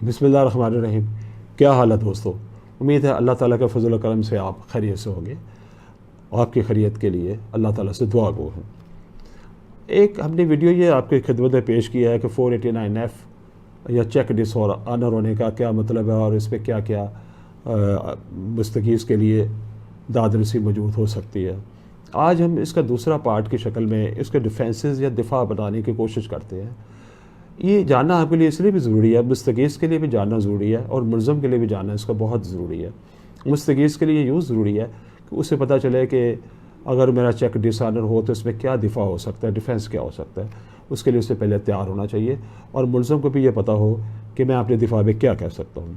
بسم اللہ الرحمن الرحیم۔ کیا حال ہے دوستو؟ امید ہے اللہ تعالیٰ کے فضل و کرم سے آپ خیریت سے ہوں گے۔ آپ کی خیریت کے لیے اللہ تعالیٰ سے دعا گو ہیں۔ ایک ہم نے ویڈیو یہ آپ کی خدمت میں پیش کیا ہے کہ 489F یا چیک ڈس آنر ہونے کا کیا مطلب ہے اور اس پہ کیا کیا مستغیث کے لیے داد رسی موجود ہو سکتی ہے۔ آج ہم اس کا دوسرا پارٹ کی شکل میں اس کے ڈیفینسز یا دفاع بنانے کی کوشش کرتے ہیں۔ یہ جاننا آپ کے لیے اس لیے بھی ضروری ہے، مستغیث کے لیے بھی جاننا ضروری ہے اور ملزم کے لیے بھی جاننا اس کا بہت ضروری ہے۔ مستغیث کے لیے یوں ضروری ہے کہ اسے پتہ چلے کہ اگر میرا چیک ڈس آنر ہو تو اس میں کیا دفاع ہو سکتا ہے، ڈیفینس کیا ہو سکتا ہے، اس کے لیے اس سے پہلے تیار ہونا چاہیے اور ملزم کو بھی یہ پتہ ہو کہ میں اپنے دفاع میں کیا کہہ سکتا ہوں۔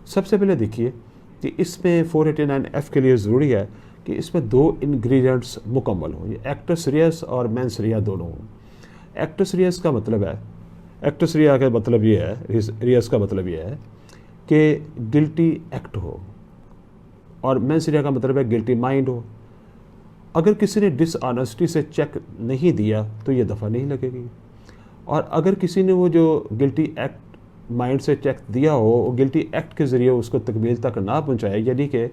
سب سے پہلے دیکھیے کہ اس میں 489F کے لیے ضروری ہے کہ اس میں دو انگریڈینٹس مکمل ہوں، یہ ایکٹس ریئس اور مینس ریئس دونوں ہوں۔ ایکٹس ریئس کا مطلب ہے، ایکٹس ریئس کا مطلب یہ ہے، ریئس کا مطلب یہ ہے کہ گلٹی ایکٹ ہو، اور مینس ریئس کا مطلب ہے گلٹی مائنڈ ہو۔ اگر کسی نے ڈس آنیسٹی سے چیک نہیں دیا تو یہ دفعہ نہیں لگے گی، اور اگر کسی نے وہ جو گلٹی ایکٹ مائنڈ سے چیک دیا ہو، وہ گلٹی ایکٹ کے ذریعے اس کو تکمیل تک نہ پہنچائے، یعنی کہ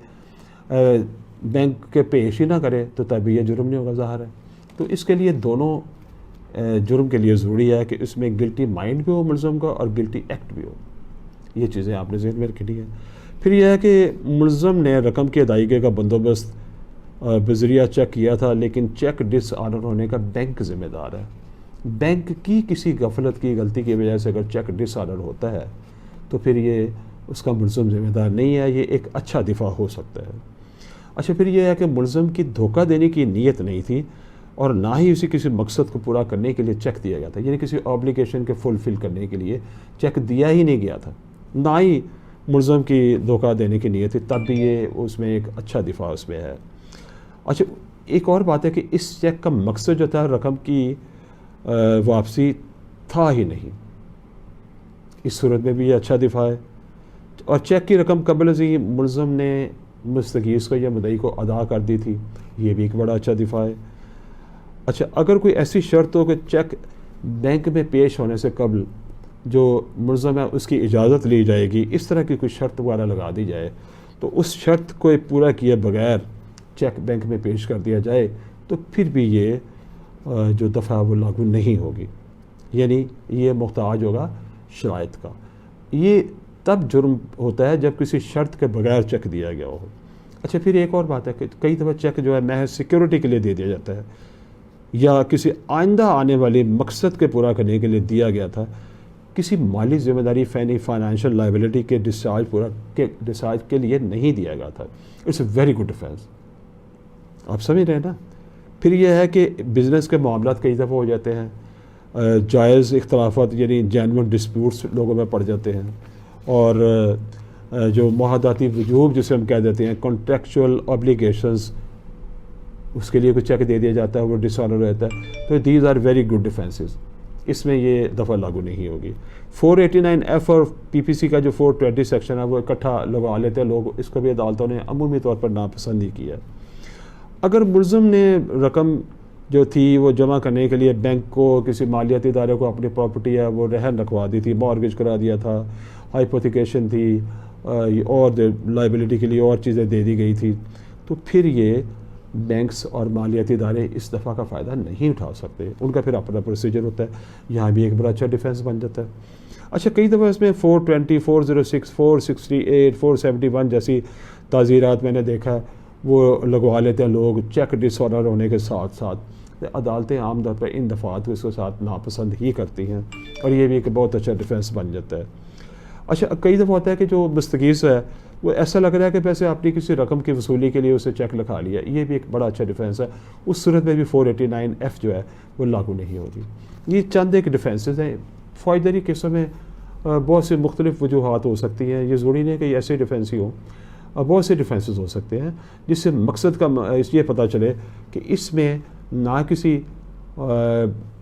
بینک کے پیش ہی نہ کرے، تو تب یہ جرم نہیں ہوگا، ظاہر ہے۔ تو اس کے لیے دونوں جرم کے لیے ضروری ہے کہ اس میں گلٹی مائنڈ بھی ہو ملزم کا اور گلٹی ایکٹ بھی ہو۔ یہ چیزیں آپ نے ذہن میں رکھنی ہے۔ پھر یہ ہے کہ ملزم نے رقم کی ادائیگی کا بندوبست بذریعہ چیک کیا تھا، لیکن چیک ڈس آنر ہونے کا بینک ذمہ دار ہے۔ بینک کی کسی غفلت کی غلطی کی وجہ سے اگر چیک ڈس آنر ہوتا ہے تو پھر یہ اس کا ملزم ذمہ دار نہیں ہے، یہ ایک اچھا دفاع ہو سکتا ہے۔ اچھا، پھر یہ ہے کہ ملزم کی دھوکہ دینے کی نیت نہیں تھی اور نہ ہی اسی کسی مقصد کو پورا کرنے کے لیے چیک دیا گیا تھا، یعنی کسی آبلیگیشن کے فلفل کرنے کے لیے چیک دیا ہی نہیں گیا تھا، نہ ہی ملزم کی دھوکہ دینے کی نیت تھی، تب بھی یہ اس میں ایک اچھا دفاع اس میں ہے۔ اچھا، ایک اور بات ہے کہ اس چیک کا مقصد جو تھا رقم کی واپسی تھا ہی نہیں، اس صورت میں بھی یہ اچھا دفاع ہے۔ اور چیک کی رقم قبل ازیں ملزم نے مستغیث کو یا مدعی کو ادا کر دی تھی، یہ بھی ایک بڑا اچھا دفاع ہے۔ اچھا، اگر کوئی ایسی شرط ہو کہ چیک بینک میں پیش ہونے سے قبل جو ملزم ہے اس کی اجازت لی جائے گی، اس طرح کی کوئی شرط وغیرہ لگا دی جائے تو اس شرط کو پورا کیے بغیر چیک بینک میں پیش کر دیا جائے تو پھر بھی یہ جو دفعہ وہ لاگو نہیں ہوگی، یعنی یہ محتاج ہوگا شرائط کا۔ یہ تب جرم ہوتا ہے جب کسی شرط کے بغیر چیک دیا گیا ہو۔ اچھا، پھر ایک اور بات ہے کہ کئی دفعہ چیک جو ہے محض سیکیورٹی کے لیے دے دیا جاتا ہے یا کسی آئندہ آنے والے مقصد کے پورا کرنے کے لیے دیا گیا تھا، کسی مالی ذمہ داری فائنینشیل لائبلٹی کے ڈسچارج کے لیے نہیں دیا گیا تھا۔ It's a very good defence, آپ سمجھ رہے ہیں نا۔ پھر یہ ہے کہ بزنس کے معاملات کئی دفعہ ہو جاتے ہیں، جائز اختلافات یعنی جینون ڈسپیوٹس لوگوں میں پڑ جاتے ہیں، اور جو معاہداتی وجوب جسے ہم کہہ دیتے ہیں کانٹریکچوئل آبلیگیشنز، اس کے لیے کوئی چیک دے دیا جاتا ہے وہ ڈس آنر رہتا ہے، تو these are very good defences, اس میں یہ دفعہ لاگو نہیں ہوگی۔ 489F اور PPC کا جو 420 سیکشن ہے وہ اکٹھا لگا لیتے ہیں لوگ، اس کو بھی عدالتوں نے عمومی طور پر ناپسند ہی کیا ہے۔ اگر ملزم نے رقم جو تھی وہ جمع کرنے کے لیے بینک کو کسی مالیاتی ادارے کو اپنی پراپرٹی ہے وہ رہن رکھوا دی تھی، مارگیج کرا دیا تھا، ہائپوتھیکیشن تھی اور لائبلٹی کے لیے اور چیزیں دے دی گئی تھی، تو پھر یہ بینکس اور مالیاتی ادارے اس دفعہ کا فائدہ نہیں اٹھا سکتے، ان کا پھر اپنا پروسیجر ہوتا ہے، یہاں بھی ایک بڑا اچھا ڈیفینس بن جاتا ہے۔ اچھا، کئی دفعہ اس میں 420، 406، 468، 471 جیسی تعزیرات میں نے دیکھا ہے وہ لگوا لیتے ہیں لوگ چیک ڈس آنر ہونے کے ساتھ ساتھ۔ عدالتیں عام طور پر ان دفعات کو اس کے ساتھ ناپسند ہی کرتی ہیں اور یہ بھی ایک بہت اچھا ڈیفینس بن جاتا ہے۔ اچھا، کئی دفعہ ہوتا ہے کہ جو مستغیث ہے وہ ایسا لگ رہا ہے کہ پیسے اپنی کسی رقم کی وصولی کے لیے اسے چیک لکھا لیا، یہ بھی ایک بڑا اچھا ڈیفینس ہے، اس صورت میں بھی 489F جو ہے وہ لاگو نہیں ہوگی۔ یہ چند ایک ڈیفینسز ہیں۔ فوجداری کیسوں میں بہت سی مختلف وجوہات ہو سکتی ہیں، یہ ضروری نہیں کہ یہ ایسے ڈیفینس ہی ہوں، بہت سے ڈیفینسز ہو سکتے ہیں جس سے مقصد کا یہ پتہ چلے کہ اس میں نہ کسی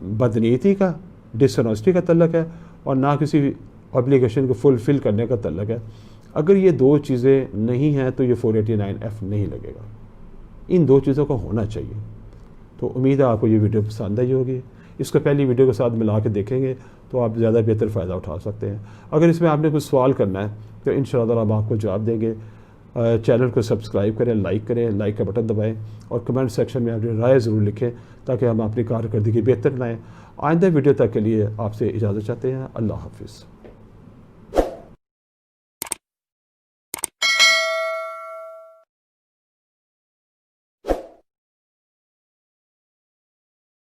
بدنیتی کا ڈس آنیسٹی کا تعلق ہے اور نہ کسی آبلیگیشن کو فلفل کرنے کا تعلق ہے۔ اگر یہ دو چیزیں نہیں ہیں تو یہ 489F نہیں لگے گا، ان دو چیزوں کا ہونا چاہیے۔ تو امید ہے آپ کو یہ ویڈیو پسند آئی ہوگی، اس کو پہلی ویڈیو کے ساتھ ملا کے دیکھیں گے تو آپ زیادہ بہتر فائدہ اٹھا سکتے ہیں. اگر اس میں آپ نے کچھ سوال کرنا ہے تو انشاءاللہ ہم آپ کو جواب دیں گے. چینل کو سبسکرائب کریں، لائک کا بٹن دبائیں اور کمنٹ سیکشن میں اپنی رائے ضرور لکھیں تاکہ ہم اپنی کارکردگی بہتر بنائیں. آئندہ ویڈیو تک کے لیے آپ سے اجازت چاہتے ہیں. اللہ حافظ.